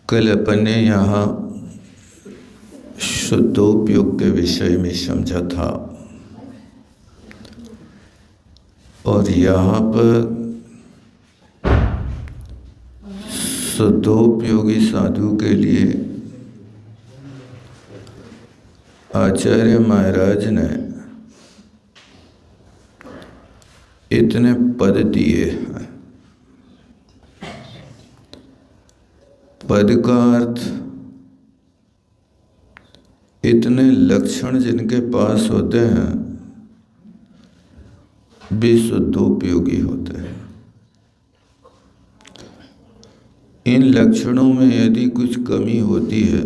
कल अपन ने यहाँ शुद्धोपयोग के विषय में समझा था और यहाँ पर शुद्धोपयोगी साधु के लिए आचार्य महाराज ने इतने पद दिए हैं। पद का अर्थ इतने लक्षण जिनके पास होते हैं वे शुद्धोपयोगी होते हैं। इन लक्षणों में यदि कुछ कमी होती है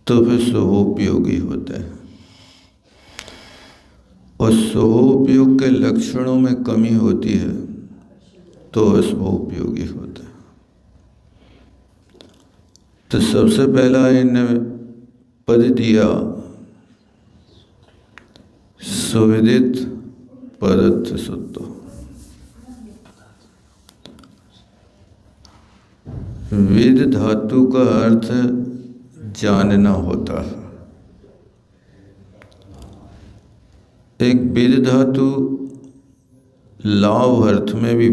तो फिर शुभोपयोगी होते हैं, और शुभोपयोग के लक्षणों में कमी होती है तो अशुभोपयोगी होते हैं। तो सबसे पहला इन्हें पद दिया सुविदित पदार्थ शुद्धो। वेद धातु का अर्थ जानना होता है। एक वेद धातु लाभ अर्थ में भी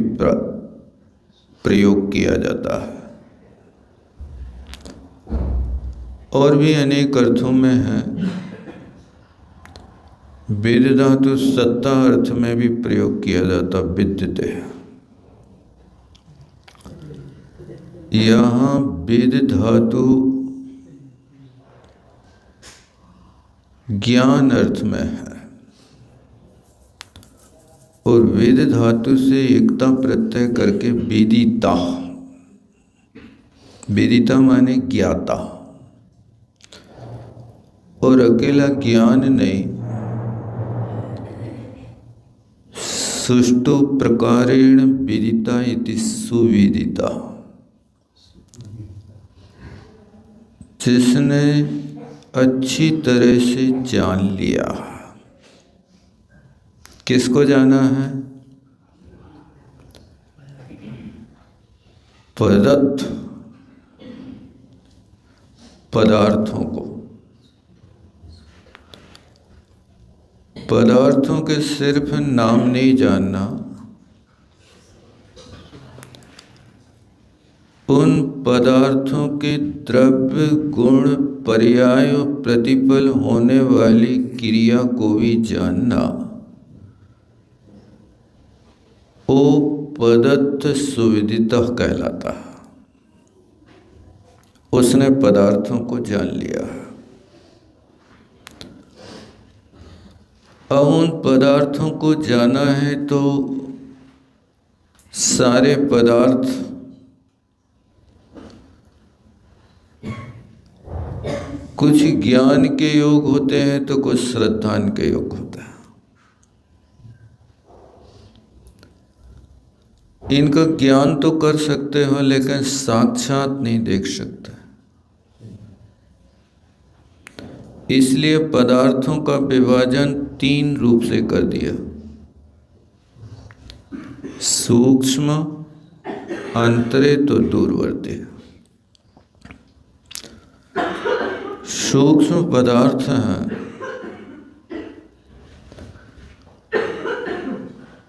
प्रयोग किया जाता है और भी अनेक अर्थों में है। वेद धातु सत्ता अर्थ में भी प्रयोग किया जाता विद्यते है। यहाँ वेद धातु ज्ञान अर्थ में है और वेद धातु से एकता प्रत्यय करके वेदिता, वेदिता माने ज्ञाता, और अकेला ज्ञान नहीं, सुष्ठु प्रकारेण विदिता इति सुविदिता, जिसने अच्छी तरह से जान लिया। किसको जाना है? पदार्थ, पदार्थों को। पदार्थों के सिर्फ नाम नहीं जानना, उन पदार्थों के द्रव्य गुण पर्याय और प्रतिफल होने वाली क्रिया को भी जानना, वो पदार्थ सुविदिता कहलाता है। उसने पदार्थों को जान लिया है। अब उन पदार्थों को जाना है तो सारे पदार्थ कुछ ज्ञान के योग होते हैं तो कुछ श्रद्धान के योग होते हैं। इनका ज्ञान तो कर सकते हो लेकिन साक्षात नहीं देख सकते, इसलिए पदार्थों का विभाजन 3 रूप से कर दिया। सूक्ष्म, अंतरे तो दूरवर्ती। सूक्ष्म पदार्थ हैं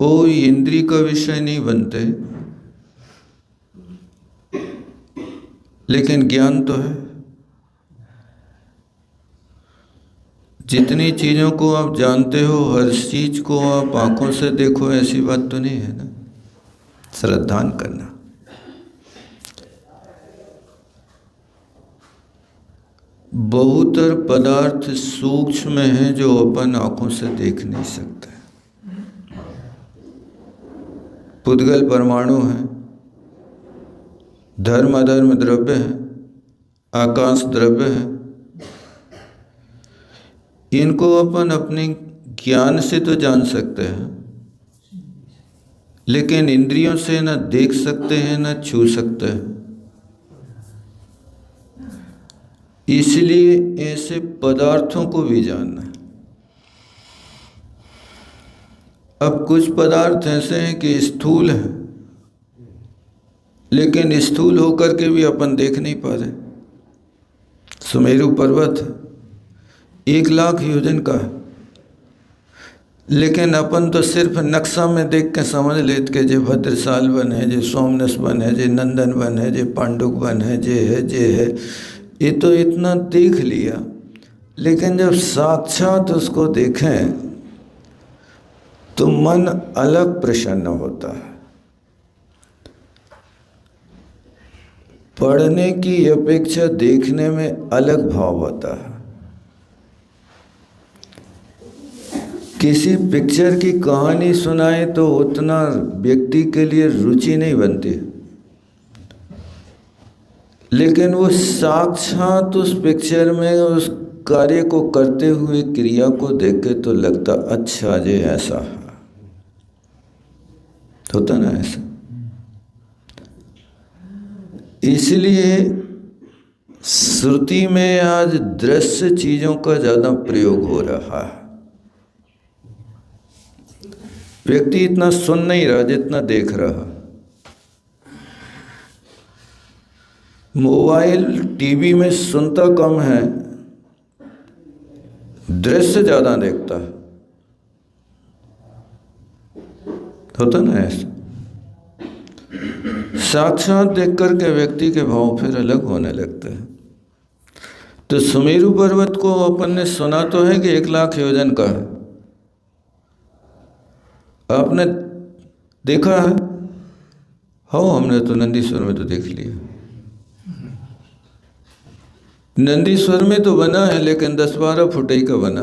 वो इंद्रिय का विषय नहीं बनते, लेकिन ज्ञान तो है। जितनी चीज़ों को आप जानते हो हर चीज को आप आंखों से देखो ऐसी बात तो नहीं है ना। श्रद्धान करना। बहुतर पदार्थ सूक्ष्म हैं जो अपन आंखों से देख नहीं सकते। पुद्गल परमाणु हैं, धर्म अधर्म द्रव्य हैं, आकाश द्रव्य हैं। इनको अपन अपने ज्ञान से तो जान सकते हैं, लेकिन इंद्रियों से न देख सकते हैं न छू सकते हैं। इसलिए ऐसे पदार्थों को भी जानना है। अब कुछ पदार्थ ऐसे हैं कि स्थूल हैं, लेकिन स्थूल होकर के भी अपन देख नहीं पा रहे। सुमेरु पर्वत 1,00,000 योजन का है, लेकिन अपन तो सिर्फ नक्शा में देख के समझ लेते कि जे भद्रसाल वन है, जे सोमनस वन है, जे नंदन वन है, जे पांडुक वन है, जे है, ये तो इतना देख लिया। लेकिन जब साक्षात उसको देखें तो मन अलग प्रसन्न होता है। पढ़ने की अपेक्षा देखने में अलग भाव होता है। किसी पिक्चर की कहानी सुनाए तो उतना व्यक्ति के लिए रुचि नहीं बनती, लेकिन वो साक्षात उस पिक्चर में उस कार्य को करते हुए क्रिया को देख के तो लगता अच्छा जे ऐसा है, होता ना ऐसा। इसलिए श्रुति में आज दृश्य चीजों का ज़्यादा प्रयोग हो रहा है। व्यक्ति इतना सुन नहीं रहा जितना देख रहा। मोबाइल टीवी में सुनता कम है, दृश्य ज़्यादा देखता है, होता ना ऐसा। साक्षात देख करके व्यक्ति के भाव फिर अलग होने लगते हैं। तो सुमेरु पर्वत को अपन ने सुना तो है कि 1,00,000 योजन का है, आपने देखा है? हाँ, हमने तो नंदीश्वर में तो देख लिया। नंदीश्वर में तो बना है, लेकिन 10-12 फुट ही का बना।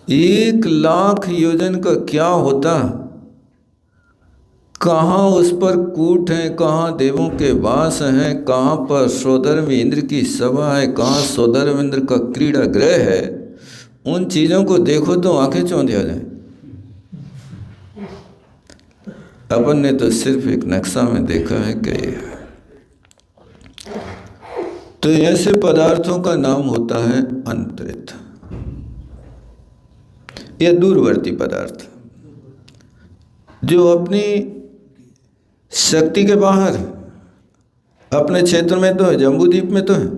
1,00,000 योजन का क्या होता? कहाँ उस पर कूट है, कहाँ देवों के वास हैं, कहाँ पर सौधर्म इंद्र की सभा है, कहाँ सौधर्म इंद्र का क्रीड़ा गृह है। उन चीज़ों को देखो तो आंखें चौंध आ जाए। अपन ने तो सिर्फ एक नक्शा में देखा है कि तो ऐसे पदार्थों का नाम होता है अंतरित या दूरवर्ती पदार्थ, जो अपनी शक्ति के बाहर, अपने क्षेत्र में तो है, जम्बूद्वीप में तो है,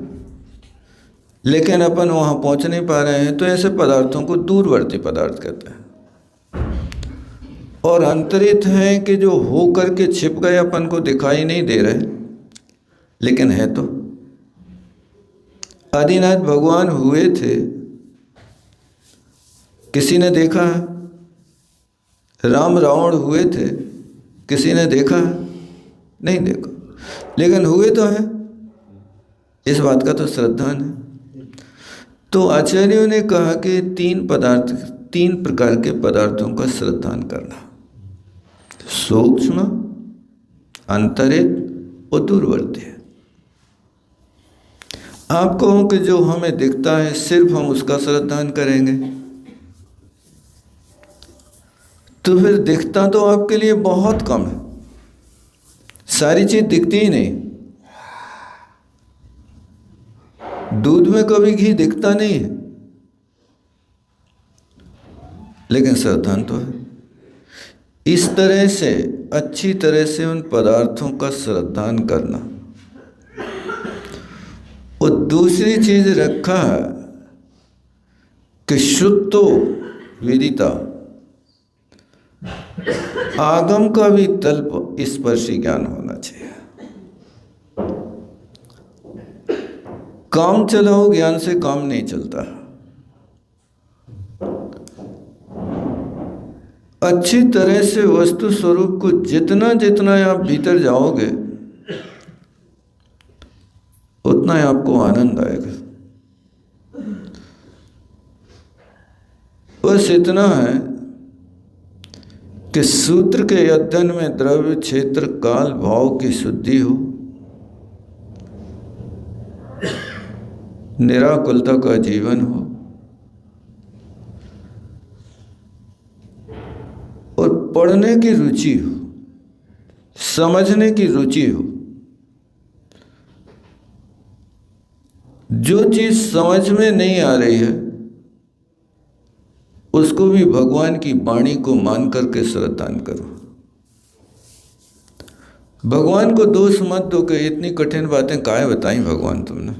लेकिन अपन वहाँ पहुँच नहीं पा रहे हैं। तो ऐसे पदार्थों को दूरवर्ती पदार्थ कहते हैं। और अंतरित है कि जो हो करके छिप गए, अपन को दिखाई नहीं दे रहे, लेकिन है तो। आदिनाथ भगवान हुए थे, किसी ने देखा है? राम रावण हुए थे, किसी ने देखा है? नहीं देखा, लेकिन हुए तो हैं। इस बात का तो श्रद्धान है। तो आचार्यों ने कहा कि 3 प्रकार के पदार्थों का श्रद्धान करना, सूक्ष्म, अंतरित और दूरवर्ती। आप कहो कि जो हमें दिखता है सिर्फ हम उसका श्रद्धान करेंगे, तो फिर दिखता तो आपके लिए बहुत कम है। सारी चीज दिखती ही नहीं। दूध में कभी घी दिखता नहीं है, लेकिन श्रद्धान तो है। इस तरह से अच्छी तरह से उन पदार्थों का श्रद्धान करना। और दूसरी चीज रखा है कि शुद्धो विदिता, आगम का भी तल्प स्पर्शी ज्ञान होना चाहिए। काम चलाओ ज्ञान से काम नहीं चलता। अच्छी तरह से वस्तु स्वरूप को जितना जितना आप भीतर जाओगे, उतना ही आपको आनंद आएगा। बस इतना है कि सूत्र के अध्ययन में द्रव्य, क्षेत्र, काल, भाव की शुद्धि हो, निराकुलता का जीवन हो, और पढ़ने की रुचि हो, समझने की रुचि हो। जो चीज समझ में नहीं आ रही है, उसको भी भगवान की वाणी को मान करके श्रद्धान करो। भगवान को दोष मत दो कि इतनी कठिन बातें काहे बताई भगवान तुमने।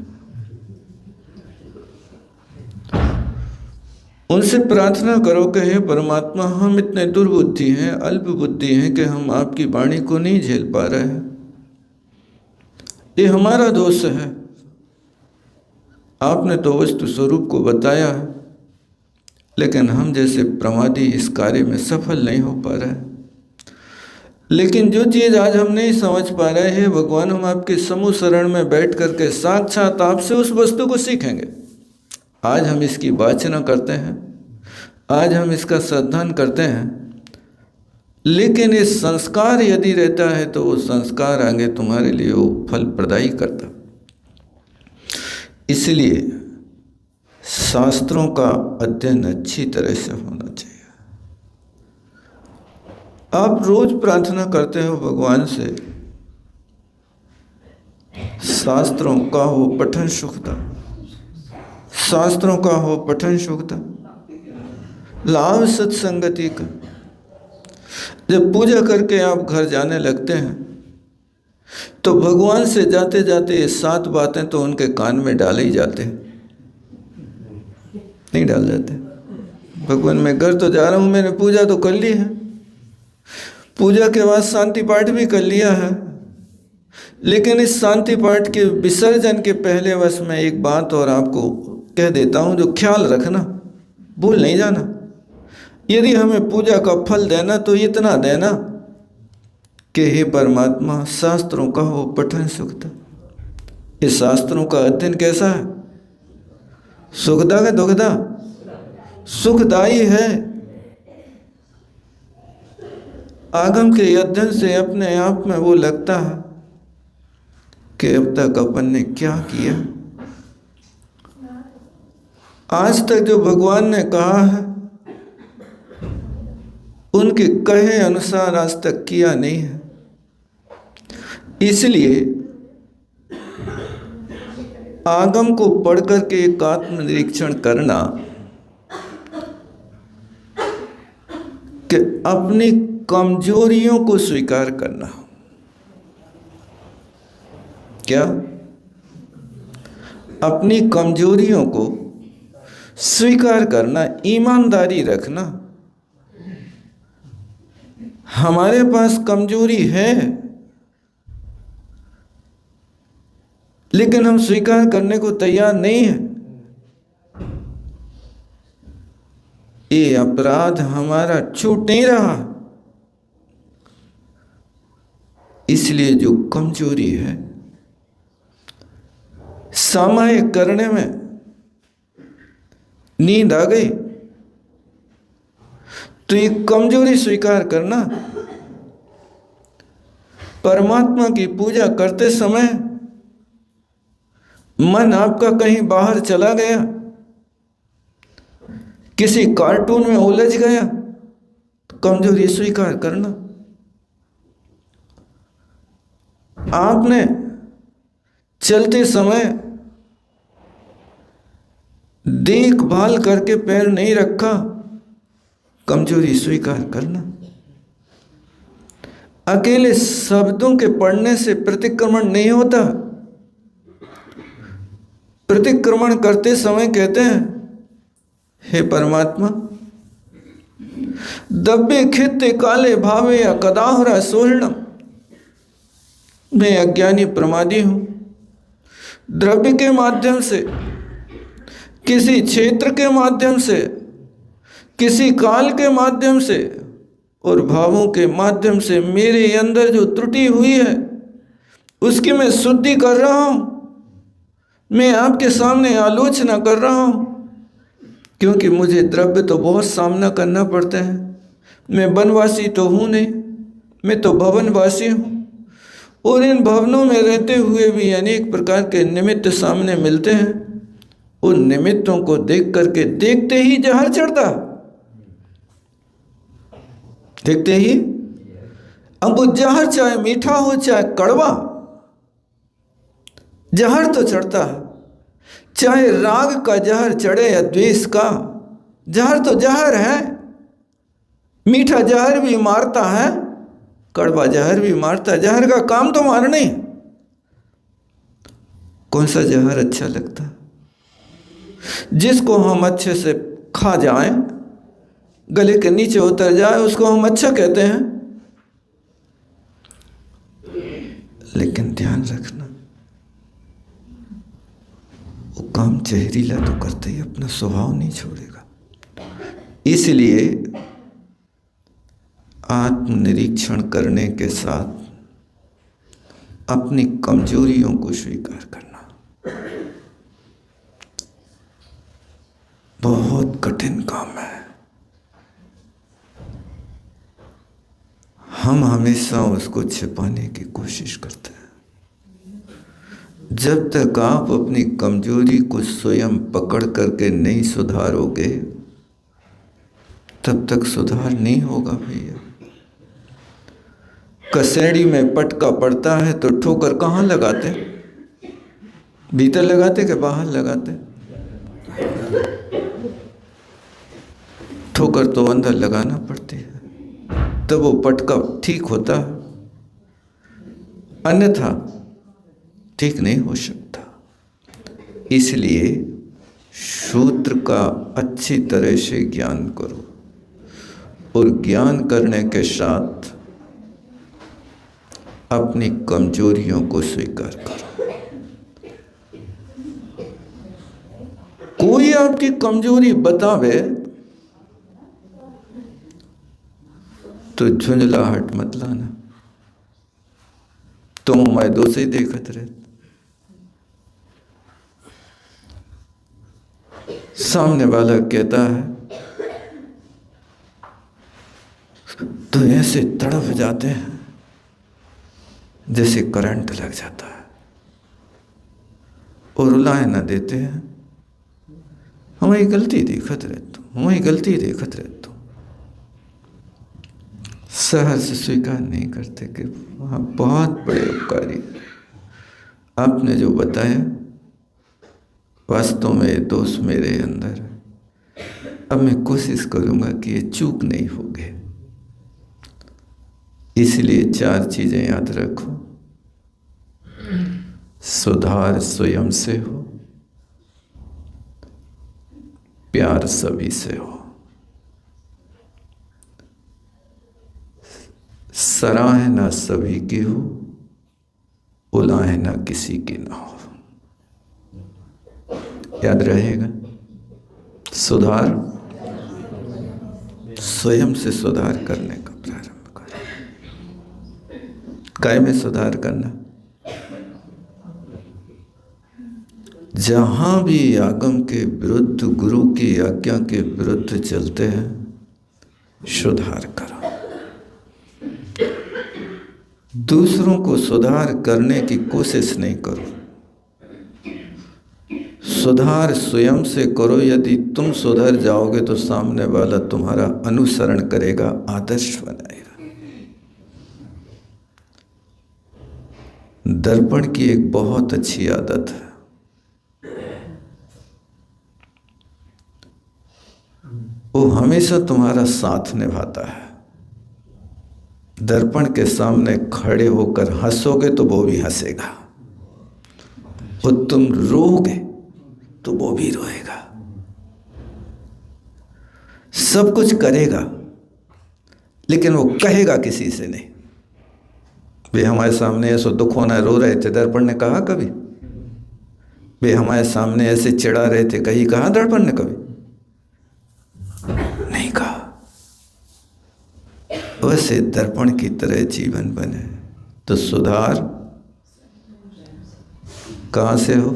उनसे प्रार्थना करो कि हे परमात्मा, हम इतने दुर्बुद्धि हैं, अल्प बुद्धि हैं कि हम आपकी वाणी को नहीं झेल पा रहे हैं। ये हमारा दोष है। आपने तो वस्तु स्वरूप को बताया है, लेकिन हम जैसे प्रमादी इस कार्य में सफल नहीं हो पा रहे हैं। लेकिन जो चीज़ आज हम नहीं समझ पा रहे हैं भगवान, हम आपके समूह शरण में बैठ करके साक्षात आपसे उस वस्तु को सीखेंगे। आज हम इसकी वाचना करते हैं, आज हम इसका श्रद्धान करते हैं, लेकिन ये संस्कार यदि रहता है तो वो संस्कार आगे तुम्हारे लिए वो फल प्रदायी करता। इसलिए शास्त्रों का अध्ययन अच्छी तरह से होना चाहिए। आप रोज प्रार्थना करते हो भगवान से, शास्त्रों का हो पठन सुखदा, शास्त्रों का हो पठन सुखदा, लाभ सत्संगति का। जब पूजा करके आप घर जाने लगते हैं तो भगवान से जाते जाते ये 7 बातें तो उनके कान में डाले ही जाते हैं, नहीं डाल जाते। भगवान मैं घर तो जा रहा हूँ, मैंने पूजा तो कर ली है, पूजा के बाद शांति पाठ भी कर लिया है, लेकिन इस शांति पाठ के विसर्जन के पहले बस मैं एक बात और आपको कह देता हूँ जो ख्याल रखना, भूल नहीं जाना। यदि हमें पूजा का फल देना तो इतना देना कि हे परमात्मा, शास्त्रों का हो पठन सुखदा। इस शास्त्रों का अध्ययन कैसा है? सुखदा का दुखदा? सुखदायी है। आगम के अध्ययन से अपने आप में वो लगता है कि अब तक अपन ने क्या किया। आज तक जो भगवान ने कहा है उनके कहे अनुसार आज तक किया नहीं है। इसलिए आगम को पढ़ करके एक आत्मनिरीक्षण करना कि अपनी कमजोरियों को स्वीकार करना। क्या? अपनी कमजोरियों को स्वीकार करना, ईमानदारी रखना। हमारे पास कमजोरी है, लेकिन हम स्वीकार करने को तैयार नहीं है। ये अपराध हमारा छूट नहीं रहा। इसलिए जो कमजोरी है, सामायिक करने में नींद आ गई तो ये कमजोरी स्वीकार करना। परमात्मा की पूजा करते समय मन आपका कहीं बाहर चला गया, किसी कार्टून में उलझ गया, तो कमजोरी स्वीकार करना। आपने चलते समय देखभाल करके पैर नहीं रखा, कमजोरी स्वीकार करना। अकेले शब्दों के पढ़ने से प्रतिक्रमण नहीं होता। प्रतिक्रमण करते समय कहते हैं, हे परमात्मा, दब्बे खित्ते काले भावे या कदाहुरा सोहणम। मैं अज्ञानी प्रमादी हूं। द्रव्य के माध्यम से, किसी क्षेत्र के माध्यम से, किसी काल के माध्यम से और भावों के माध्यम से मेरे अंदर जो त्रुटि हुई है उसकी मैं शुद्धि कर रहा हूं। मैं आपके सामने आलोचना कर रहा हूं, क्योंकि मुझे द्रव्य तो बहुत सामना करना पड़ता है। मैं वनवासी तो हूँ नहीं, मैं तो भवनवासी हूँ, और इन भवनों में रहते हुए भी अनेक प्रकार के निमित्त सामने मिलते हैं। उन निमित्तों को देख करके देखते ही जहर चढ़ता, देखते ही। अब वो जहर चाहे मीठा हो चाहे कड़वा, जहर तो चढ़ता है। चाहे राग का जहर चढ़े या द्वेष का, जहर तो जहर है। मीठा जहर भी मारता है, कड़वा जहर भी मारता है। जहर का काम तो मारना ही। कौन सा जहर अच्छा लगता है? जिसको हम अच्छे से खा जाएं, गले के नीचे उतर जाए, उसको हम अच्छा कहते हैं। लेकिन ध्यान रखना, वो काम जहरीला तो करते ही अपना स्वभाव नहीं छोड़ेगा। इसलिए आत्मनिरीक्षण करने के साथ अपनी कमजोरियों को स्वीकार करना बहुत कठिन काम है। हम हमेशा उसको छिपाने की कोशिश करते हैं। जब तक आप अपनी कमजोरी को स्वयं पकड़ करके नहीं सुधारोगे, तब तक सुधार नहीं होगा भैया। कसेड़ी में पटका पड़ता है तो ठोकर कहाँ लगाते? भीतर लगाते कि बाहर लगाते? ठोकर तो अंदर लगाना पड़ती है, तब वो पटका ठीक होता है, अन्यथा ठीक नहीं हो सकता। इसलिए सूत्र का अच्छी तरह से ज्ञान करो और ज्ञान करने के साथ अपनी कमजोरियों को स्वीकार करो। कोई आपकी कमजोरी बतावे तो झुंझलाहट मत लाना, तुम मैं दो से ही देखत रहे। सामने वाला कहता है तो ऐसे तड़प जाते हैं जैसे करंट लग जाता है, और रुलाए ना देते हैं। हमारी गलती देखत रहते, हमारी गलती देखत रहते, सहज से स्वीकार नहीं करते कि वहाँ बहुत बड़े उपकारी आपने जो बताया, वास्तव में दोष मेरे अंदर है। अब मैं कोशिश करूँगा कि ये चूक नहीं होगी। इसलिए 4 चीज़ें याद रखो। सुधार स्वयं से हो, प्यार सभी से हो, सराहना सभी की हो, उलाहना किसी की ना हो। याद रहेगा, सुधार स्वयं से सुधार करने का प्रारंभ करें। काय में सुधार करना? जहां भी आगम के विरुद्ध, गुरु की आज्ञा के विरुद्ध चलते हैं, सुधार करो। दूसरों को सुधार करने की कोशिश नहीं करो, सुधार स्वयं से करो। यदि तुम सुधर जाओगे तो सामने वाला तुम्हारा अनुसरण करेगा, आदर्श बनाएगा। दर्पण की एक बहुत अच्छी आदत है, वो हमेशा तुम्हारा साथ निभाता है। दर्पण के सामने खड़े होकर हंसोगे तो वो भी हंसेगा, और तुम रोओगे तो वो भी रोएगा। सब कुछ करेगा, लेकिन वो कहेगा किसी से नहीं। वे हमारे सामने ऐसा दुख होना, रो रहे थे, दर्पण ने कहा कभी? वे हमारे सामने ऐसे चिढ़ा रहे थे, कहीं कहा दर्पण ने कभी? नहीं कहा। वैसे दर्पण की तरह जीवन बने तो सुधार कहाँ से हो?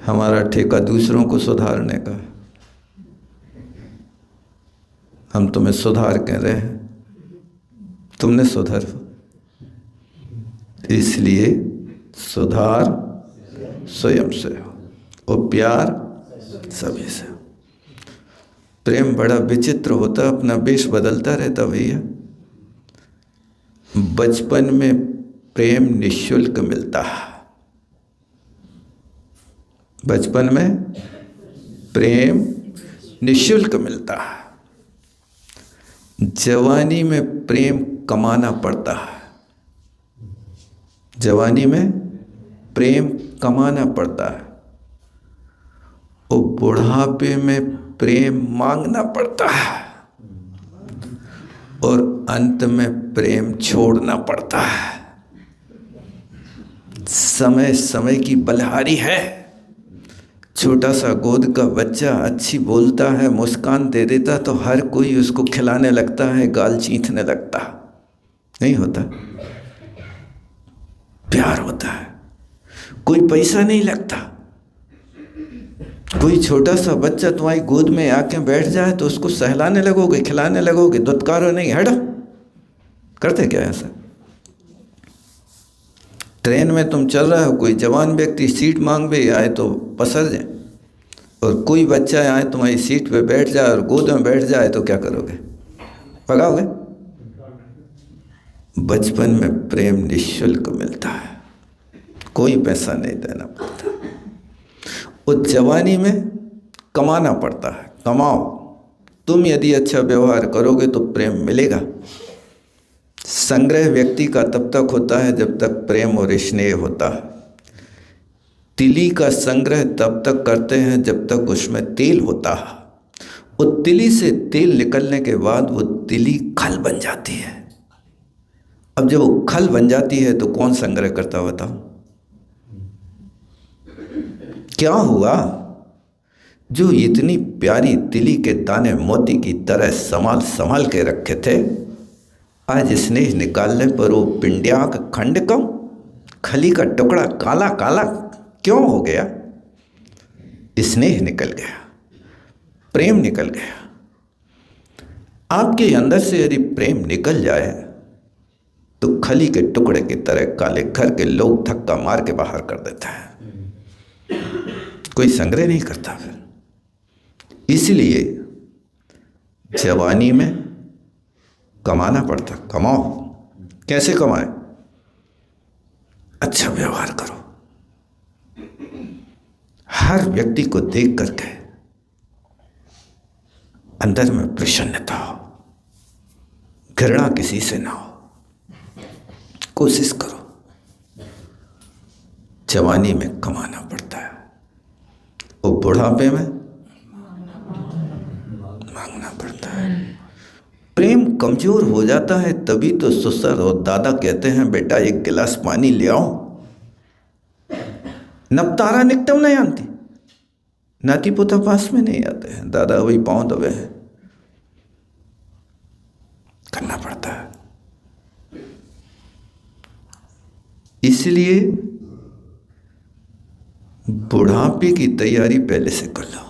हमारा ठेका दूसरों को सुधारने का है। हम तुम्हें सुधार कह रहे हैं, तुमने सुधरो। इसलिए सुधार स्वयं से हो और प्यार सभी से हो। प्रेम बड़ा विचित्र होता, अपना वेश बदलता रहता भैया। बचपन में प्रेम निःशुल्क मिलता है, बचपन में प्रेम निःशुल्क मिलता है। जवानी में प्रेम कमाना पड़ता है, जवानी में प्रेम कमाना पड़ता है, और बुढ़ापे में प्रेम मांगना पड़ता है, और अंत में प्रेम छोड़ना पड़ता है। समय समय की बलिहारी है। छोटा सा गोद का बच्चा अच्छी बोलता है, मुस्कान दे देता तो हर कोई उसको खिलाने लगता है, गाल चींथने लगता। नहीं होता, प्यार होता है, कोई पैसा नहीं लगता। कोई छोटा सा बच्चा तुम्हारी गोद में आके बैठ जाए तो उसको सहलाने लगोगे, खिलाने लगोगे, दुत्कारो नहीं, हटो। करते क्या ऐसा? ट्रेन में तुम चल रहे हो, कोई जवान व्यक्ति सीट मांगे आए तो पसर जाए, और कोई बच्चा आए तुम्हारी सीट पे बैठ जाए और गोद में बैठ जाए तो क्या करोगे? भगाओगे? बचपन में प्रेम निःशुल्क मिलता है, कोई पैसा नहीं देना पड़ता। उस जवानी में कमाना पड़ता है। कमाओ, तुम यदि अच्छा व्यवहार करोगे तो प्रेम मिलेगा। संग्रह व्यक्ति का तब तक होता है जब तक प्रेम और स्नेह होता है। तिली का संग्रह तब तक करते हैं जब तक उसमें तेल होता है। उस तिली से तेल निकलने के बाद वो तिली खल बन जाती है। अब जब वो खल बन जाती है तो कौन संग्रह करता बताओ? क्या हुआ? जो इतनी प्यारी तिली के दाने मोती की तरह संभाल संभाल के रखे थे, आज स्नेह निकालने पर वो पिंड्याक खंड कम, खली का टुकड़ा काला काला क्यों हो गया? स्नेह निकल गया, प्रेम निकल गया। आपके अंदर से यदि प्रेम निकल जाए तो खली के टुकड़े की तरह काले घर के लोग धक्का मार के बाहर कर देता है, कोई संग्रह नहीं करता फिर। इसलिए जवानी में कमाना पड़ता। कमाओ। कैसे कमाए? अच्छा व्यवहार करो, हर व्यक्ति को देख करके अंदर में प्रसन्नता हो, घृणा किसी से ना हो। कोशिश करो। जवानी में कमाना पड़ता है और बुढ़ापे में मांगना पड़ता है। प्रेम कमजोर हो जाता है तभी तो ससुर और दादा कहते हैं बेटा एक गिलास पानी ले आओ। नपतारा निकटम नहीं आती, नाती पोता पास में नहीं आते हैं, दादा वही पांव दबे हैं, करना पड़ता है। इसलिए बुढ़ापे की तैयारी पहले से कर लो।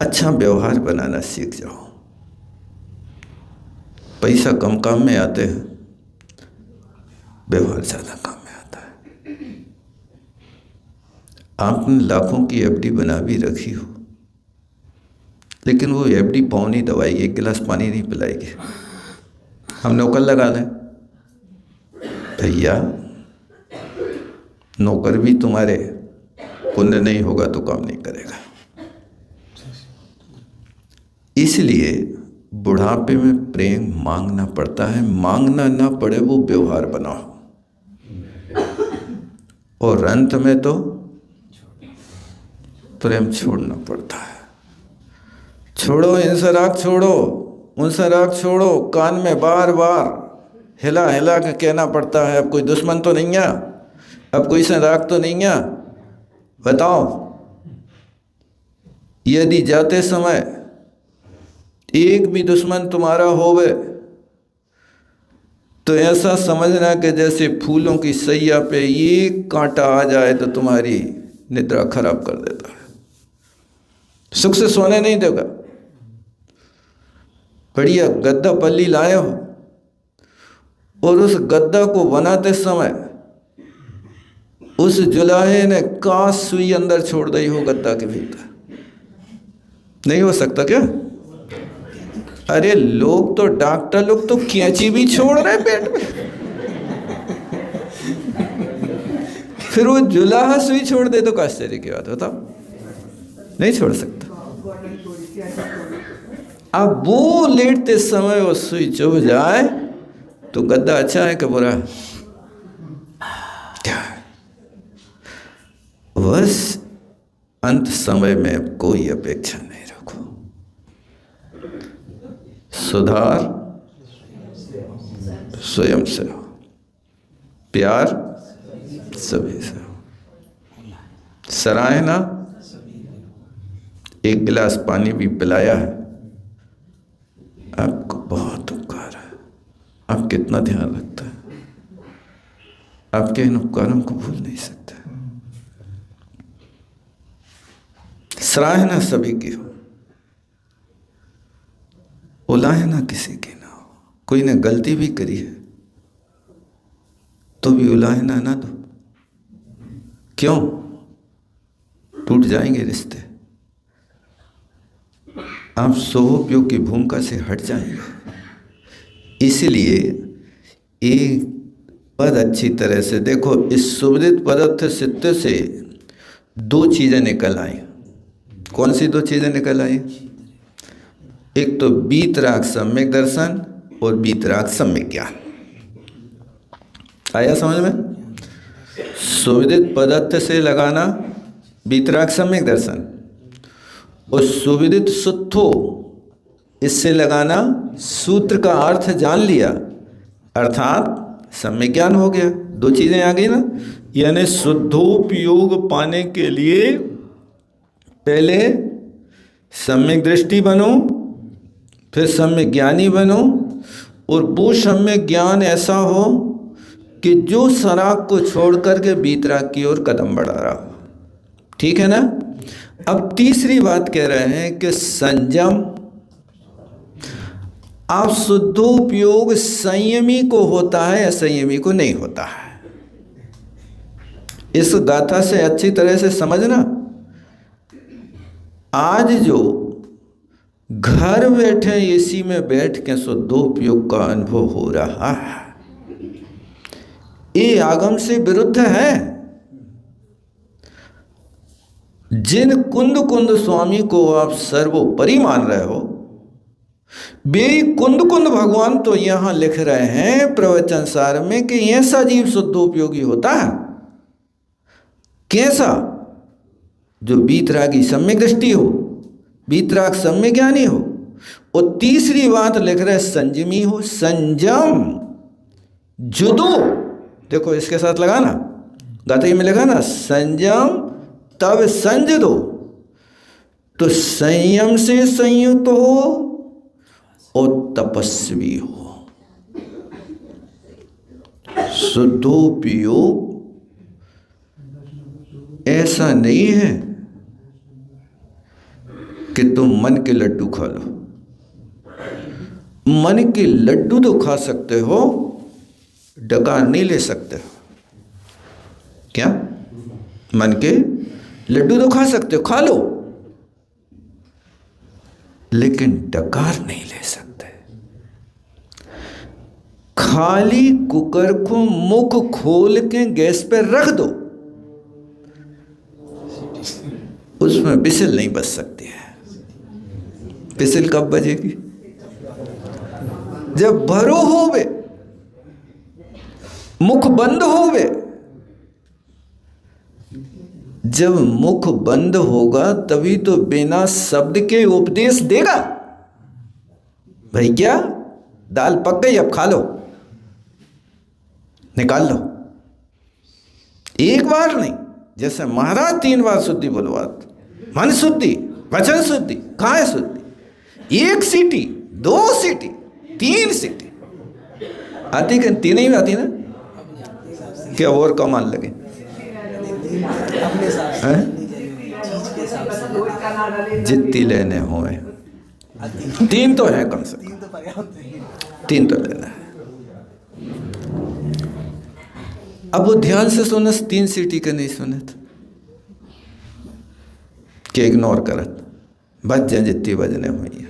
अच्छा व्यवहार बनाना सीख जाओ। पैसा कम काम में आते हैं, व्यवहार ज़्यादा काम में आता है। आपने लाखों की एफडी बना भी रखी हो, लेकिन वो एफडी पाँव नहीं दबाएगी, एक गिलास पानी नहीं पिलाएगी। हम नौकर लगा लें, भैया नौकर भी तुम्हारे पुण्य नहीं होगा तो काम नहीं करेगा। इसलिए बुढ़ापे में प्रेम मांगना पड़ता है। मांगना ना पड़े वो व्यवहार बनाओ, और अंत में तो प्रेम छोड़ना पड़ता है। छोड़ो इनसे राग, छोड़ो उनसे राग, छोड़ो। कान में बार बार हिला हिला के कहना पड़ता है अब कोई दुश्मन तो नहीं है, अब कोई से राग तो नहीं है। बताओ, यदि जाते समय एक भी दुश्मन तुम्हारा होवे तो ऐसा समझना कि जैसे फूलों की सैया पे एक कांटा आ जाए तो तुम्हारी निद्रा खराब कर देता है, सुख से सोने नहीं देगा। बढ़िया गद्दा पल्ली लाए हो और उस गद्दा को बनाते समय उस जुलाहे ने काश सुई अंदर छोड़ दी हो गद्दा के भीतर, नहीं हो सकता क्या? अरे लोग तो, डॉक्टर लोग तो कैंची भी छोड़ रहे पेट में, फिर वो जुलाहा सुई छोड़ दे तो आश्चर्य की बात, बताओ। नहीं छोड़ सकता। अब वो लेटते समय वो सुई चुभ जाए तो गद्दा अच्छा है कि बुरा? क्या है? बस अंत समय में अब कोई अपेक्षा नहीं रखो। सुधार स्वयं से हो, प्यार सभी से हो, सराहना एक गिलास पानी भी पिलाया है, आपको बहुत उपकार है, आप कितना ध्यान रखते हैं, आपके इन उपकारों को भूल नहीं सकते। सराहना सभी की हो, उलाहना किसी की ना हो। कोई ने गलती भी करी है तो भी उलाहना ना दो। क्यों? टूट जाएंगे रिश्ते, आप स्वोपयोग की भूमिका से हट जाएंगे। इसलिए एक पद अच्छी तरह से देखो, इस सुवृत पदार्थ चित्त से दो चीजें निकल आई। कौन सी दो चीजें निकल आई? एक तो वीतराग सम्यक दर्शन और वीतराग सम्यक ज्ञान। आया समझ में? सुविदित पदार्थ से लगाना वीतराग सम्यक दर्शन, और सुविदित शुद्धो इससे लगाना सूत्र का अर्थ जान लिया, अर्थात सम्यक ज्ञान हो गया। दो चीजें आ गई ना। यानी शुद्धोपयोग पाने के लिए पहले सम्यक दृष्टि बनो, फिर सम्यक ज्ञानी बनो, और वो सम्यक ज्ञान ऐसा हो कि जो सराग को छोड़ करके वीतराग की ओर कदम बढ़ा रहा हो। ठीक है ना? अब तीसरी बात कह रहे हैं कि संयम। आप शुद्धोपयोग संयमी को होता है, असंयमी को नहीं होता है। इस गाथा से अच्छी तरह से समझना। आज जो घर बैठे एसी में बैठ के शुद्धोपयोग का अनुभव हो रहा है, ये आगम से विरुद्ध है। जिन कुंद कुंद स्वामी को आप सर्वोपरि मान रहे हो, वे कुंद कुंद भगवान तो यहां लिख रहे हैं प्रवचन सार में कि ऐसा जीव शुद्धोपयोगी होता है। कैसा? जो वीतरागी सम्यक दृष्टि हो, वीतराग सम्यक ज्ञानी हो। और तीसरी बात लिख रहे संयमी हो। संयम जुदो, देखो इसके साथ लगाना, गाते में लगाना संयम तब संज दो, तो संयम से संयुक्त हो और तपस्वी हो। शुद्धोपयोग ऐसा नहीं है कि तुम मन के लड्डू खा लो। मन के लड्डू तो खा सकते हो, डकार नहीं ले सकते हो। क्या? मन के लड्डू तो खा सकते हो, खा लो, लेकिन डकार नहीं ले सकते। खाली कुकर को मुख खोल के गैस पे रख दो, उसमें बिसिल नहीं बज सकती है। बिसिल कब बजेगी? जब भरो होवे, मुख बंद होवे। जब मुख बंद होगा तभी तो बिना शब्द के उपदेश देगा। भाई क्या दाल पक गई, अब खा लो, निकाल लो। एक बार नहीं, जैसे महाराज 3 बार शुद्धि बुलवात, मन शुद्धि, वचन शुद्धि, काय शुद्धि। 1 सीटी, 2 सीटी, 3 सीटी आती कि 3 ही आती ना? क्या और कमान लगे हैं? जितनी लेने होए 3 तो है कम से कम, 3 तो लेना है। अब वो ध्यान से सुने, 3 सीटी का नहीं सुने कि इग्नोर करत, बच जाए जितनी बजने हुई है।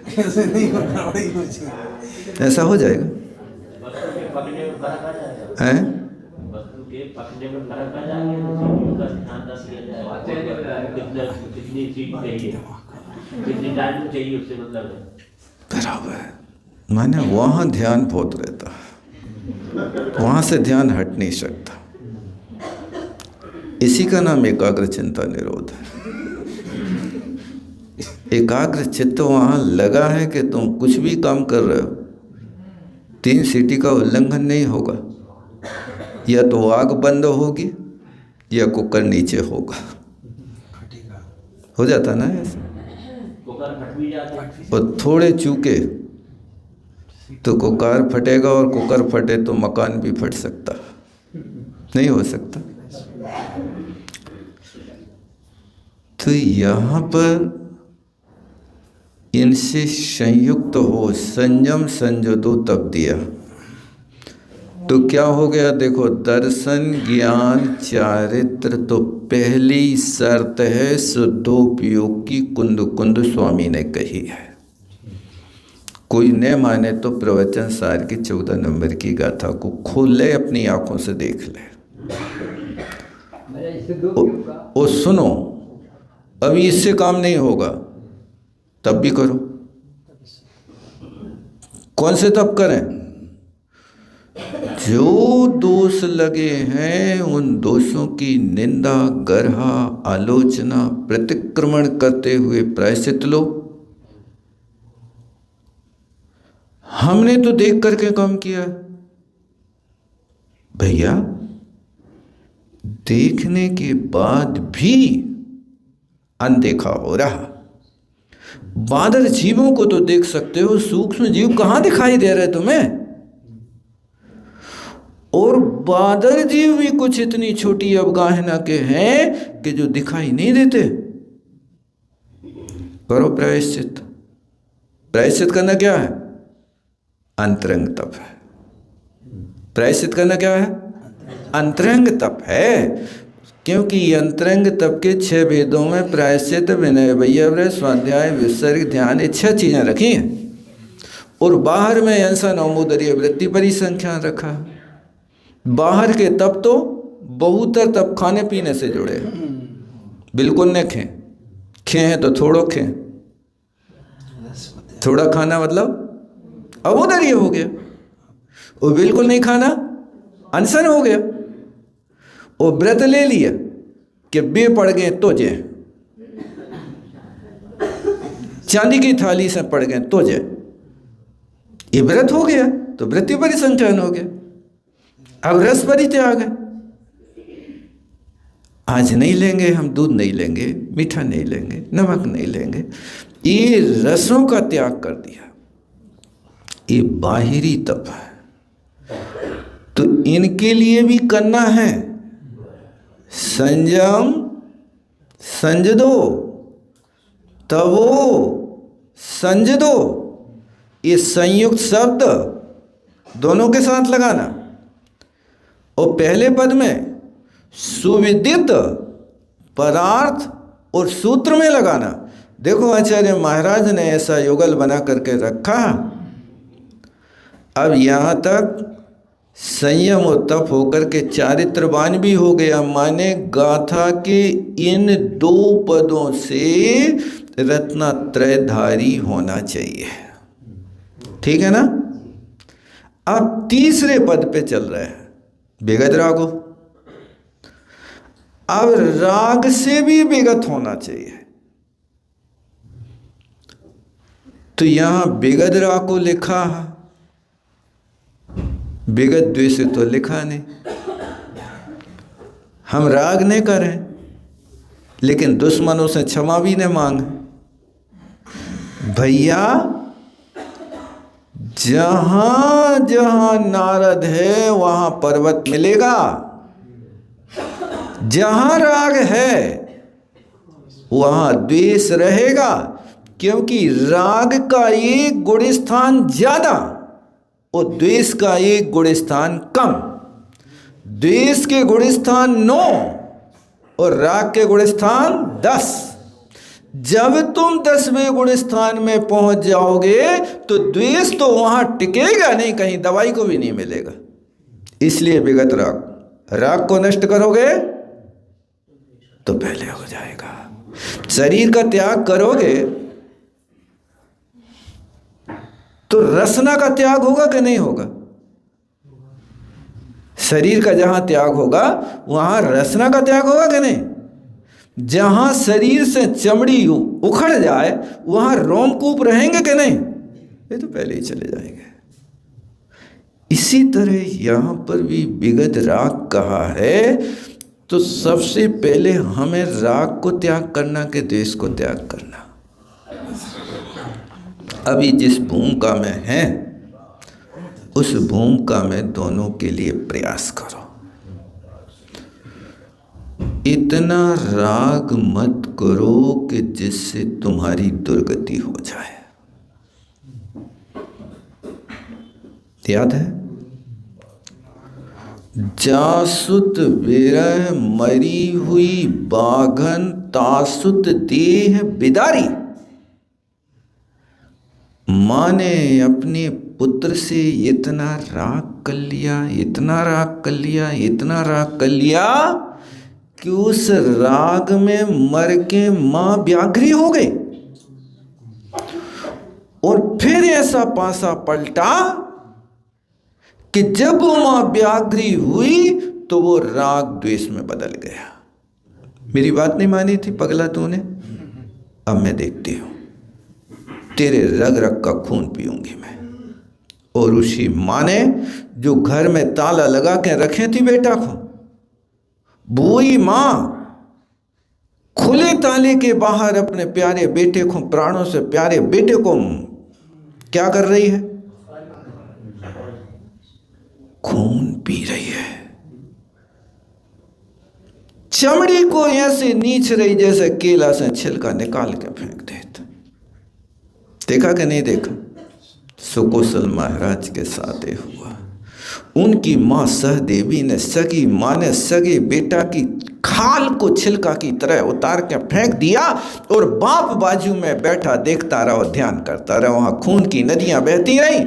ऐसा हो जाएगा हैं? बराबर है। माने वहाँ ध्यान बहुत रहता है, वहाँ से ध्यान हट नहीं सकता। इसी का नाम एकाग्र चिंता निरोध है। एकाग्र चित्त वहाँ लगा है कि तुम कुछ भी काम कर रहे हो, 3 सीटी का उल्लंघन नहीं होगा। या तो आग बंद होगी या कुकर नीचे होगा। हो जाता ना ऐसा। और थोड़े चूके तो कुकर फटेगा, और कुकर फटे तो मकान भी फट सकता, नहीं हो सकता। तो यहाँ पर इनसे संयुक्त हो, संयम संजो तब दिया। तो क्या हो गया देखो, दर्शन ज्ञान चारित्र तो पहली शर्त है शुद्धोपयोग की, कुंद कुंद स्वामी ने कही है। कोई न माने तो प्रवचन सार की 14 नंबर की गाथा को खोल ले, अपनी आंखों से देख ले और सुनो। अभी इससे काम नहीं होगा तब भी करो। कौन से तब करें? जो दोष लगे हैं उन दोषों की निंदा, गर्हा, आलोचना, प्रतिक्रमण करते हुए प्रायश्चित लो। हमने तो देख करके काम किया भैया, देखने के बाद भी अनदेखा हो रहा। बादर जीवों को तो देख सकते हो, सूक्ष्म जीव कहां दिखाई दे रहे तुम्हें? और बादर जीव भी कुछ इतनी छोटी अवगाहना के हैं कि जो दिखाई नहीं देते। करो प्रायश्चित। प्रायश्चित करना क्या है? अंतरंग तप है। प्रायश्चित करना क्या है? अंतरंग तप है। क्योंकि अंतरंग तप के 6 भेदों में प्रायश्चित, विनय, वैयव्रत, स्वाध्याय, विसर्ग, ध्यान, ये 6 चीजें रखी हैं। और बाहर में अनशन, औमुदर्य, वृत्ति परिसंख्यान रखा। बाहर के तप तो बहुतर तप खाने पीने से जुड़े हैं। बिल्कुल न खें, हैं तो थोड़ो खें। थोड़ा खाना मतलब औमुदर्य हो गया, और बिल्कुल नहीं खाना अनशन हो गया। और व्रत ले लिया कि बे पड़ गए तो जे, चांदी की थाली से पड़ गए तो जे, ये व्रत हो गया। तो वृत्ति परिसंख्यान हो गया। अब रस परित्याग है। आज नहीं लेंगे हम, दूध नहीं लेंगे, मीठा नहीं लेंगे, नमक नहीं लेंगे। ये रसों का त्याग कर दिया। ये बाहरी तप है। तो इनके लिए भी करना है संयम, संजदो, तवो, संजदो। ये संयुक्त शब्द दोनों के साथ लगाना। और पहले पद में सुविदित पदार्थ और सूत्र में लगाना। देखो आचार्य महाराज ने ऐसा युगल बना करके रखा। अब यहाँ तक संयम और तप होकर के चारित्रवान भी हो गया। माने गाथा के इन 2 पदों से रत्नत्रयधारी होना चाहिए। ठीक है ना? अब तीसरे पद पे चल रहे हैं, विगत रागो। अब राग से भी विगत होना चाहिए। तो यहां विगत राग को लिखा है, विगत द्वेष तो लिखा नहीं। हम राग नहीं करें, लेकिन दुश्मनों से क्षमा भी नहीं मांगे। भैया जहां जहां नारद है वहां पर्वत मिलेगा। जहां राग है वहां द्वेष रहेगा। क्योंकि राग का एक गुण स्थान ज्यादा और द्वेष का एक गुण स्थान कम। द्वेष के गुण स्थान 9 और राग के गुण स्थान 10। जब तुम 10वें गुण स्थान में पहुंच जाओगे तो द्वेष तो वहां टिकेगा नहीं, कहीं दवाई को भी नहीं मिलेगा। इसलिए विगत राग, राग को नष्ट करोगे तो पहले हो जाएगा। शरीर का त्याग करोगे तो रसना का त्याग होगा कि नहीं होगा? शरीर का जहां त्याग होगा वहां रसना का त्याग होगा कि नहीं? जहां शरीर से चमड़ी उखड़ जाए वहां रोमकूप रहेंगे कि नहीं? ये तो पहले ही चले जाएंगे। इसी तरह यहां पर भी विगत राग कहा है, तो सबसे पहले हमें राग को त्याग करना कि द्वेष को त्याग करना। अभी जिस भूमिका में हैं उस भूमिका में दोनों के लिए प्रयास करो। इतना राग मत करो कि जिससे तुम्हारी दुर्गति हो जाए। याद है, जासुत विरह मरी हुई बाघन तासुत देह बिदारी। माँ ने अपने पुत्र से इतना राग कर लिया, इतना राग कर लिया, इतना राग कर लिया कि उस राग में मर के माँ व्याघ्री हो गई। और फिर ऐसा पासा पलटा कि जब वो माँ व्याघ्री हुई तो वो राग द्वेष में बदल गया। मेरी बात नहीं मानी थी पगला तूने, अब मैं देखती हूं, तेरे रग रग का खून पीऊंगी मैं। और उसी माँ ने जो घर में ताला लगा के रखे थी बेटा को, वही माँ खुले ताले के बाहर अपने प्यारे बेटे को, प्राणों से प्यारे बेटे को क्या कर रही है? खून पी रही है। चमड़ी को ऐसे नीच रही जैसे केला से छिलका निकाल के फेंक देता। देखा कि नहीं देखा? सुकोसल महाराज के साथ ये हुआ। उनकी मां सहदेवी ने, सगी मां ने सगे बेटा की खाल को छिलका की तरह उतार के फेंक दिया और बाप बाजू में बैठा देखता रहा और ध्यान करता रहा। वहां खून की नदियां बहती रही,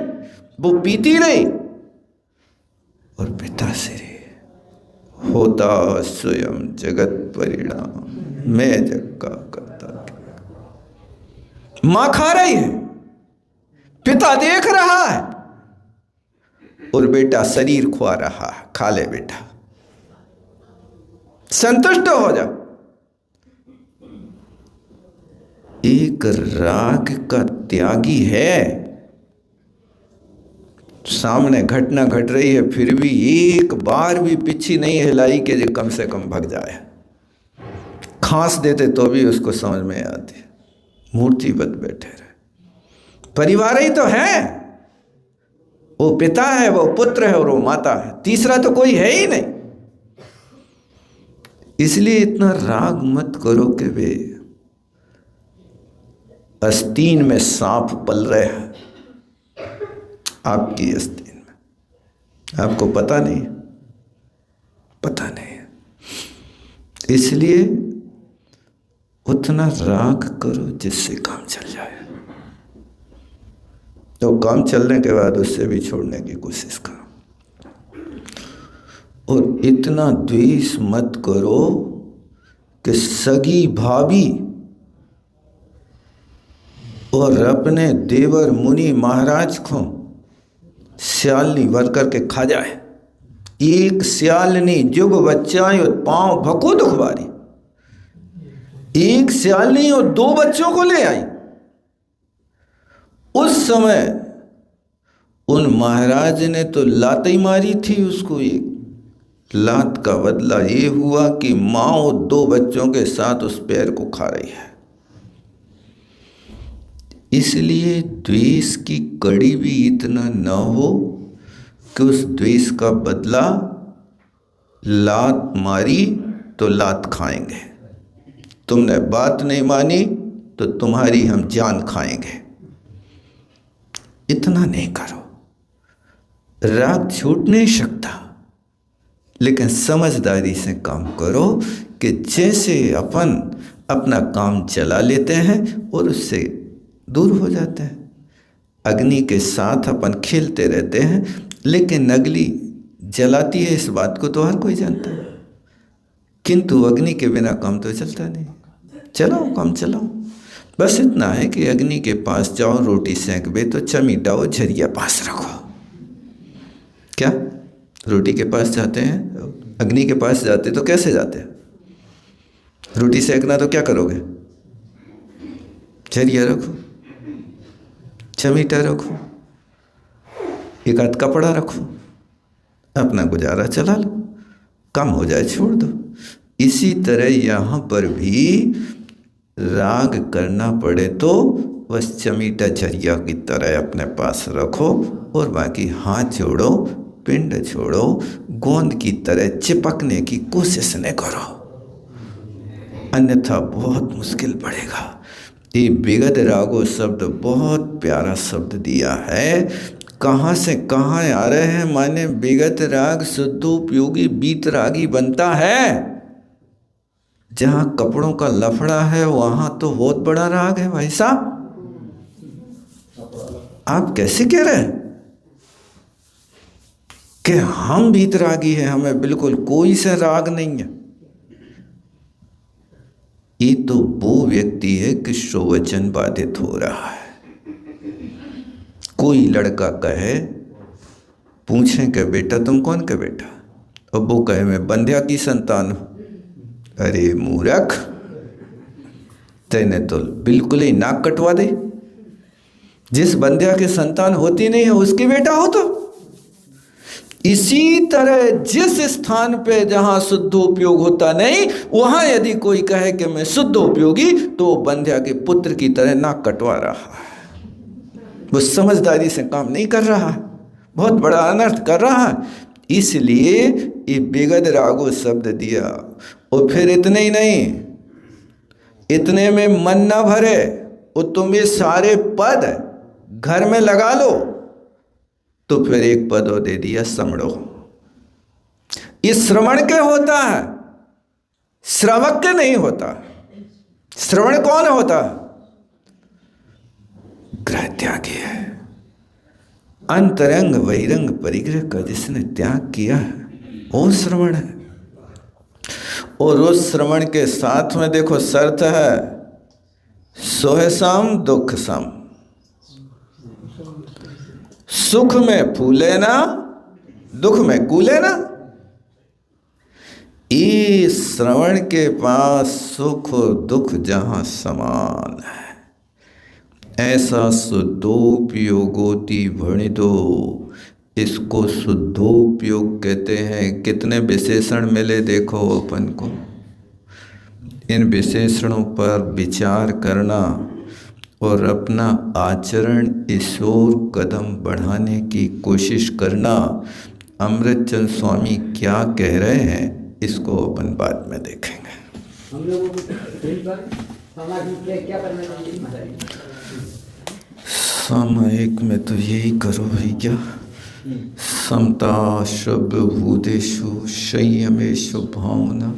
वो पीती रही। और पिता से होता स्वयं जगत परिणाम, मैं जग का करता। मां खा रही है, पिता देख रहा है और बेटा शरीर खुआ रहा है। खा ले बेटा, संतुष्ट हो जा। एक राग का त्यागी है। सामने घटना घट रही है फिर भी एक बार भी पिछी नहीं हिलाई कि जो कम से कम भग जाए। खांस देते तो भी उसको समझ में आती, मूर्तिवत बैठे रहे। परिवार ही तो है, वो पिता है, वो पुत्र है और वो माता है, तीसरा तो कोई है ही नहीं। इसलिए इतना राग मत करो कि वे आस्तीन में सांप पल रहे हैं आपकी आस्तीन में, आपको पता नहीं, पता नहीं है। इसलिए उतना राग करो जिससे काम चल जाए। तो काम चलने के बाद उससे भी छोड़ने की कोशिश करो। और इतना द्वेष मत करो कि सगी भाभी और अपने देवर मुनि महाराज को सियालनी भर करके खा जाए। एक सियालनी जुग बच्चा पांव भको दुखवारी। एक सियालनी और 2 बच्चों को ले आई। उस समय उन महाराज ने तो लात ही मारी थी उसको। एक लात का बदला ये हुआ कि माँ और 2 बच्चों के साथ उस पैर को खा रही है। इसलिए द्वेष की कड़ी भी इतना न हो कि उस द्वेष का बदला लात मारी तो लात खाएंगे, तुमने बात नहीं मानी तो तुम्हारी हम जान खाएंगे। इतना नहीं करो। राग छूट नहीं सकता, लेकिन समझदारी से काम करो कि जैसे अपन अपना काम चला लेते हैं और उससे दूर हो जाते हैं। अग्नि के साथ अपन खेलते रहते हैं, लेकिन अग्नि जलाती है इस बात को तो हर कोई जानता है, किंतु अग्नि के बिना काम तो चलता नहीं। चलाओ, काम चलाओ। बस इतना है कि अग्नि के पास जाओ, रोटी सेंकबे तो चमीटा वो झरिया पास रखो। क्या रोटी के पास जाते हैं, अग्नि के पास जाते तो कैसे जाते हैं? रोटी सेंकना तो क्या करोगे? झरिया रखो, चमीटा रखो, एक आध कपड़ा रखो, अपना गुजारा चला लो, कम हो जाए छोड़ दो। इसी तरह यहाँ पर भी राग करना पड़े तो बस चमीटा झरिया की तरह अपने पास रखो और बाकी हाथ जोड़ो, पिंड छोड़ो, गोंद की तरह चिपकने की कोशिश न करो, अन्यथा बहुत मुश्किल पड़ेगा। ये विगत रागो शब्द बहुत प्यारा शब्द दिया है। कहाँ से कहाँ आ रहे हैं, माने विगत राग शुद्धोपयोगी बीतरागी बनता है। जहाँ कपड़ों का लफड़ा है वहाँ तो बहुत बड़ा राग है भाई साहब। आप कैसे कह रहे हैं कि हम बीतरागी हैं, हमें बिल्कुल कोई सा राग नहीं है? ये तो वो व्यक्ति है कि शोवचन बाधित हो रहा है। कोई लड़का कहे, पूछें कि बेटा तुम कौन के बेटा, और वो कहे मैं बंध्या की संतान हूं। अरे मूर्ख, तेने तो बिल्कुल ही नाक कटवा दे। जिस बंध्या की संतान होती नहीं है उसकी बेटा हो तो। इसी तरह जिस स्थान पे जहां शुद्ध उपयोग होता नहीं, वहां यदि कोई कहे कि मैं शुद्ध उपयोगी, तो बंध्या के पुत्र की तरह नाक कटवा रहा है। वो समझदारी से काम नहीं कर रहा है, बहुत बड़ा अनर्थ कर रहा है। इसलिए ये बेगद रागो शब्द दिया। और फिर इतने ही नहीं, इतने में मन न भरे, वो तुम ये सारे पद घर में लगा लो, तो फिर एक पद और दे दिया समड़ो। ये श्रवण के होता है, श्रवक के नहीं होता। श्रवण कौन होता है? ग्रह त्यागी है। अंतरंग बहिरंग परिग्रह का जिसने त्याग किया है वो श्रवण है। और उस श्रवण के साथ में देखो शर्त है, सोहे सम दुख सम। सुख में फूले ना, दुख में कूले ना। इस श्रवण के पास सुख और दुख जहां समान है, ऐसा शुद्धोपयोगोति भणितो, इसको शुद्धोपयोग कहते हैं। कितने विशेषण मिले देखो अपन को। इन विशेषणों पर विचार करना और अपना आचरण इस ओर कदम बढ़ाने की कोशिश करना। अमृतचंद स्वामी क्या कह रहे हैं इसको अपन बाद में देखेंगे। हम लोगों को क्या करना चाहिए? सामयिक में तो यही करो भैया, समता शब्द भूतेषु संयमेषु भावना,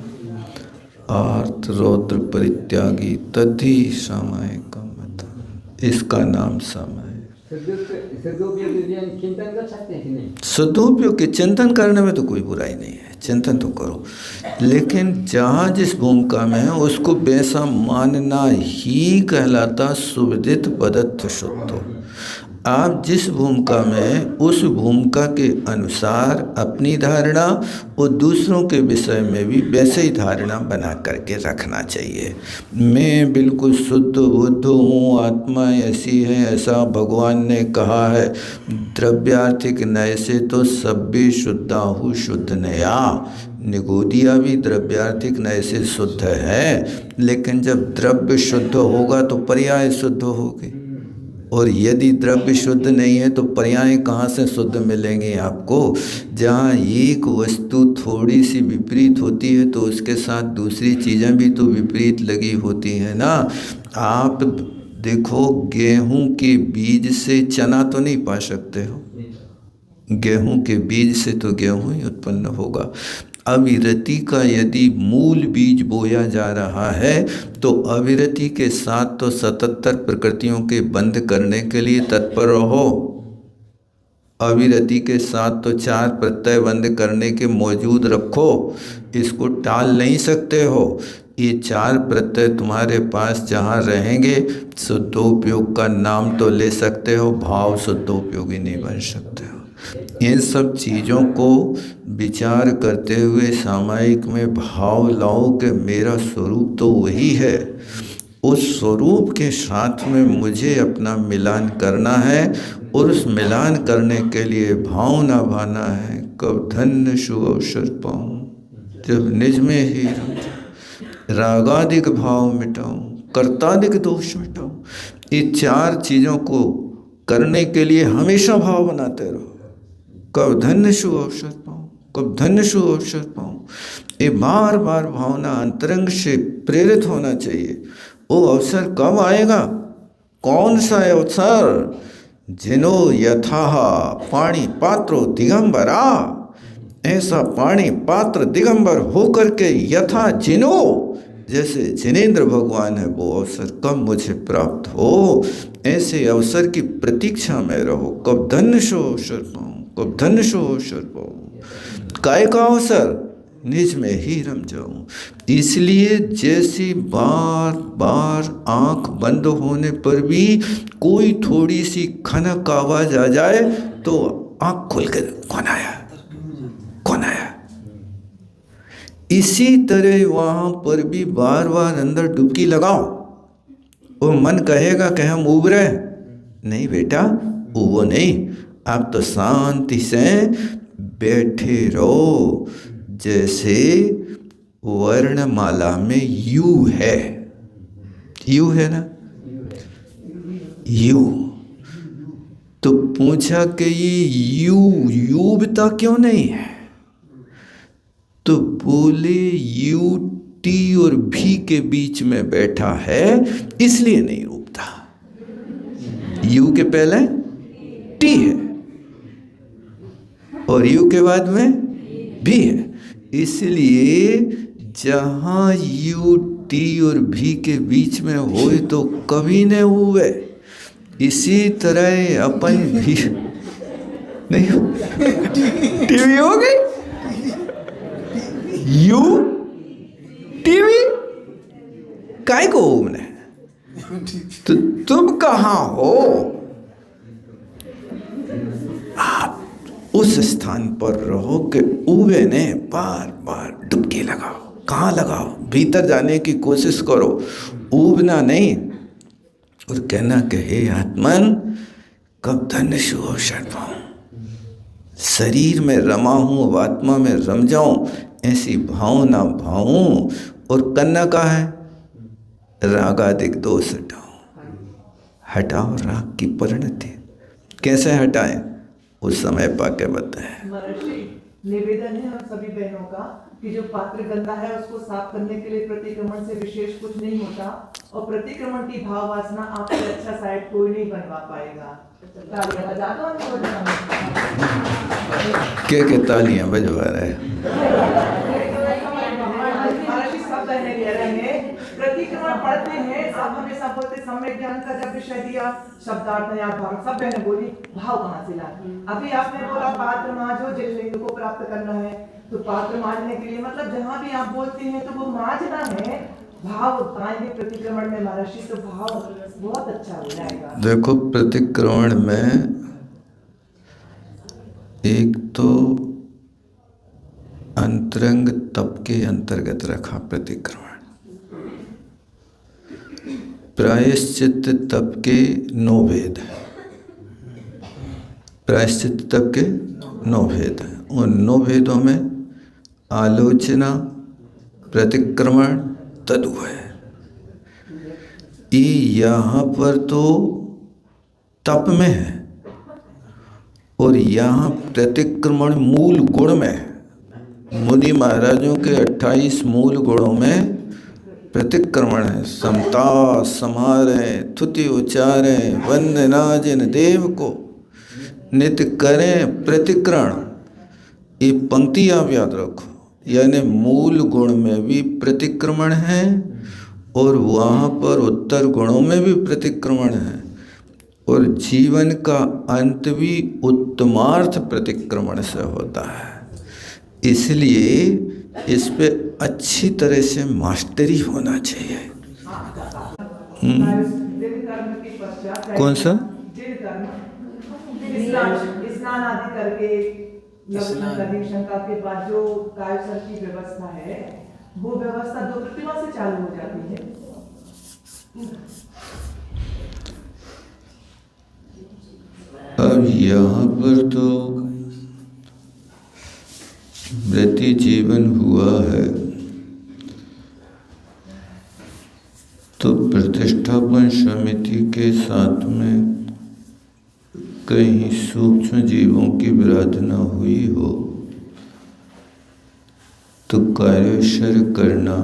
आर्त रौद्र परित्यागी तद्धि सामयिकम। इसका नाम समय। चिंतन कर सकते हैं कि नहीं? सदुपयोग के चिंतन करने में तो कोई बुराई नहीं है, चिंतन तो करो, लेकिन जहाँ जिस भूमिका में है उसको वैसा मानना ही कहलाता सुविदित पदत्व शुद्धो। आप जिस भूमिका में उस भूमिका के अनुसार अपनी धारणा और दूसरों के विषय में भी वैसे ही धारणा बना करके रखना चाहिए। मैं बिल्कुल शुद्ध बुद्ध हूँ, आत्मा ऐसी है, ऐसा भगवान ने कहा है। द्रव्यार्थिक नय से तो सब भी शुद्धाहु शुद्ध नया। निगोदिया भी द्रव्यार्थिक नय से शुद्ध है, लेकिन जब द्रव्य शुद्ध होगा तो पर्याय शुद्ध होगी, और यदि द्रव्य शुद्ध नहीं है तो पर्याय कहाँ से शुद्ध मिलेंगे आपको। जहाँ एक वस्तु थोड़ी सी विपरीत होती है तो उसके साथ दूसरी चीज़ें भी तो विपरीत लगी होती हैं ना। आप देखो, गेहूं के बीज से चना तो नहीं पा सकते हो, गेहूं के बीज से तो गेहूं ही उत्पन्न होगा। अविरति का यदि मूल बीज बोया जा रहा है तो अविरति के साथ तो 77 प्रकृतियों के बंद करने के लिए तत्पर रहो। अविरति के साथ तो 4 प्रत्यय बंद करने के मौजूद रखो, इसको टाल नहीं सकते हो। ये चार प्रत्यय तुम्हारे पास जहाँ रहेंगे, शुद्धोपयोग का नाम तो ले सकते हो, भाव शुद्धोपयोगी नहीं बन सकते हो। इन सब चीज़ों को विचार करते हुए सामायिक में भाव लाओ कि मेरा स्वरूप तो वही है, उस स्वरूप के साथ में मुझे अपना मिलान करना है, और उस मिलान करने के लिए भाव ना भाना है। कब धन्य शुभ अवसर पाऊँ, जब निज में ही रागादिक भाव मिटाऊँ, कर्तादिक दोष मिटाऊँ। ये चार चीज़ों को करने के लिए हमेशा भाव बनाते रहो। कब धन्य शुभ अवसर पाऊँ, कब धन्य शुभ अवसर पाऊँ, ये बार बार भावना अंतरंग से प्रेरित होना चाहिए। वो अवसर कब आएगा? कौन सा अवसर? जिनो यथा पाणी पात्रो दिगंबरा, ऐसा पाणी पात्र दिगंबर होकर के यथा जिनो, जैसे जिनेंद्र भगवान है, वो अवसर कब मुझे प्राप्त हो, ऐसे अवसर की प्रतीक्षा में रहो। कब धन्य शो अवसर पाऊँ, कब धन्य शो अवसर पाऊँ। काय का अवसर? निज में ही रम जाऊं। इसलिए जैसी बार बार आंख बंद होने पर भी कोई थोड़ी सी खनक आवाज आ जाए तो आंख खुल के कौन आया, कौन आया। इसी तरह वहां पर भी बार बार अंदर डुबकी लगाओ। वो मन कहेगा कि हम उब रहे, नहीं बेटा उबो नहीं, आप तो शांति से बैठे रहो। जैसे वर्णमाला में यू है, यू है ना, यू। तो पूछा कि ये युवता क्यों नहीं है? तो बोले यू टी और भी के बीच में बैठा है, इसलिए नहीं उबता। यू के पहले टी है और यू के बाद में भी है, इसलिए जहां यू टी और भी के बीच में होए तो कभी न हुए। इसी तरह अपन भी नहीं हो, टीवी हो गई, यू टीवी काय को उमने, तो तुम कहाँ हो? आप उस स्थान पर रहो कि उबे ने बार बार डुबकी लगाओ। कहाँ लगाओ? भीतर जाने की कोशिश करो, उबना नहीं। और कहना कि हे आत्मन, कब धन्य शुभ अवसर पाऊं, शरीर में रमा हूं, अब आत्मा में रम जाऊं, ऐसी भावना भाऊं। और करना का है? रागादिक दोष हटाओ राग की परिणति। कैसे हटाएं? उस समय पाके बताएं। महर्षि, निवेदन है हम सभी बहनों का कि जो पात्र गंदा है उसको साफ करने के लिए प्रतिक्रमण से विशेष कुछ नहीं होता, और प्रतिक्रमण की भाव वासना आपसे अच्छा साइड कोई नहीं बनवा पाएगा। तालियां बजा दो। के तालियां बजवा रहे? सब बहने कह रहे हैं प्रतिक्रमण पढ़ते हैं, आप हमेशा बोलते सम्यक ज्ञान का जब विषय दिया, शब्दार्थ या भाव, सब बहने बोली भाव कहाँ से लाए? अभी आपने बोला पात्र मांझो जिन लिंग को प्राप्त करना है, तो पात्र मांझने के लिए मतलब जहाँ भी आप बोलते हैं तो वो मांझना है, भाव बताएंगे प्रतिक्रमण में महर्षि, तो भाव बहुत अच्छा हो जाएगा। देखो प्रतिक्रमण में एक तो अंतरंग तप के अंतर्गत रखा प्रतिक्रमण, प्रायश्चित तप के 9 भेद है, प्रायश्चित तप के 9 भेद हैं। उन 9 भेदों में आलोचना, प्रतिक्रमण, तदु है। ये यहाँ पर तो तप में है और यहाँ प्रतिक्रमण मूल गुण में है। मुनि महाराजों के 28 मूल गुणों में प्रतिक्रमण है। समता समारें, थुति उच्चारें, वंदना जिन देव को, नित्य करें प्रतिक्रमण। ये पंक्ति आप याद रखो, यानी मूल गुण में भी प्रतिक्रमण है और वहाँ पर उत्तर गुणों में भी प्रतिक्रमण है, और जीवन का अंत भी उत्तमार्थ प्रतिक्रमण से होता है। इसलिए इस पे अच्छी तरह से मास्टरी होना चाहिए। दिन कर्म के पश्चात कौन सा? दिन कर्म, स्नान आदि करके शंका के बाद जो कायसर की व्यवस्था है वो व्यवस्था 2 प्रतिमा से चालू हो जाती है। अब यहाँ पर तो व्रती जीवन हुआ है तो प्रतिष्ठापन समिति के साथ में कहीं सूक्ष्म जीवों की विराधना हुई हो तो कार्योश्वर करना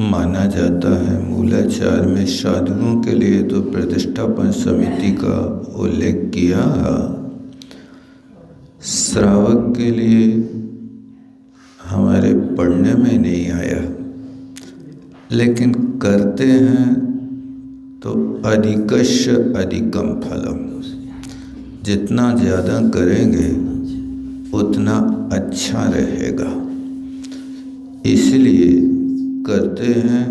माना जाता है। मूलाचार में साधुओं के लिए तो प्रतिष्ठापन समिति का उल्लेख किया, श्रावक के लिए हमारे पढ़ने में नहीं आया, लेकिन करते हैं तो अधिकश अधिकम फलम, जितना ज़्यादा करेंगे उतना अच्छा रहेगा, इसलिए करते हैं।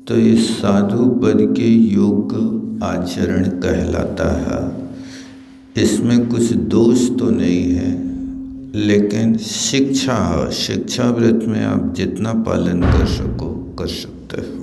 तो ये साधु पद के योग्य आचरण कहलाता है। इसमें कुछ दोष तो नहीं है, लेकिन शिक्षा व्रत में आप जितना पालन कर सको कर सकते हो।